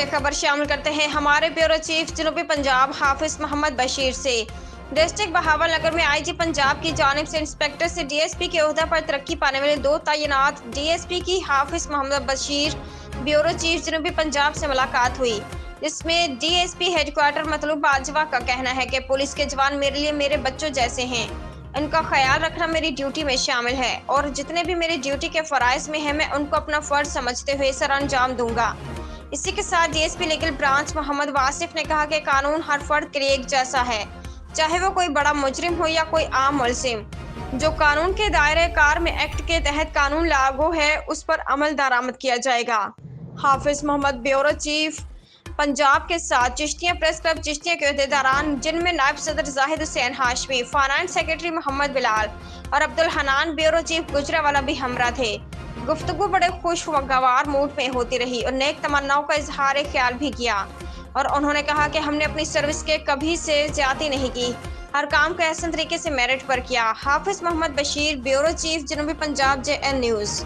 से खबर शामिल करते हैं हमारे ब्यूरो चीफ जनूबी पंजाब हाफिज मोहम्मद बशीर से। डिस्ट्रिक्ट बहावलनगर में आईजी पंजाब की जानिब से इंस्पेक्टर से डीएसपी के ओहदा पर तरक्की पाने वाले 2 तैनात डीएसपी की हाफिज मोहम्मद बशीर ब्यूरो चीफ जनूबी पंजाब से मुलाकात हुई, जिसमें डीएसपी हेडक्वार्टर मतलूब बाजवा का कहना है कि पुलिस के जवान मेरे लिए मेरे बच्चों जैसे हैं। इनका ख्याल रखना मेरी ड्यूटी में शामिल है और जितने भी मेरी ड्यूटी के फराइज में है मैं उनको अपना फर्ज समझते हुए सर अंजाम दूंगा। इसी के साथ DSP legal branch Mohammad Wasif ने कहा कि कानून हर फर्द के लिए एक जैसा है, चाहे वो कोई बड़ा मुजरिम हो या कोई आम मुलजिम। जो कानून के दायरे कार में एक्ट के तहत कानून लागू है उस पर अमल दरामद किया जाएगा। हाफिज मोहम्मद ब्यूरो चीफ पंजाब के साथ चिश्तिया प्रेस क्लब चिश्तिया के अहदेदारान, जिनमें नायब सदर जाहिद हुसैन हाशमी, फाइनेंस सेक्रेटरी मोहम्मद बिलाल और अब्दुल हनान ब्यूरो चीफ गुजरावाला भी हमरा थे। गुफ्तगू बड़े खुशगवार मूड में होती रही और नेक तमन्नाओं का इजहार ख्याल भी किया और उन्होंने कहा कि हमने अपनी सर्विस के कभी से ज्यादा नहीं की, हर काम को एहसन तरीके से मेरिट पर किया। हाफिज मोहम्मद बशीर ब्यूरो चीफ जनूबी पंजाब JN न्यूज़।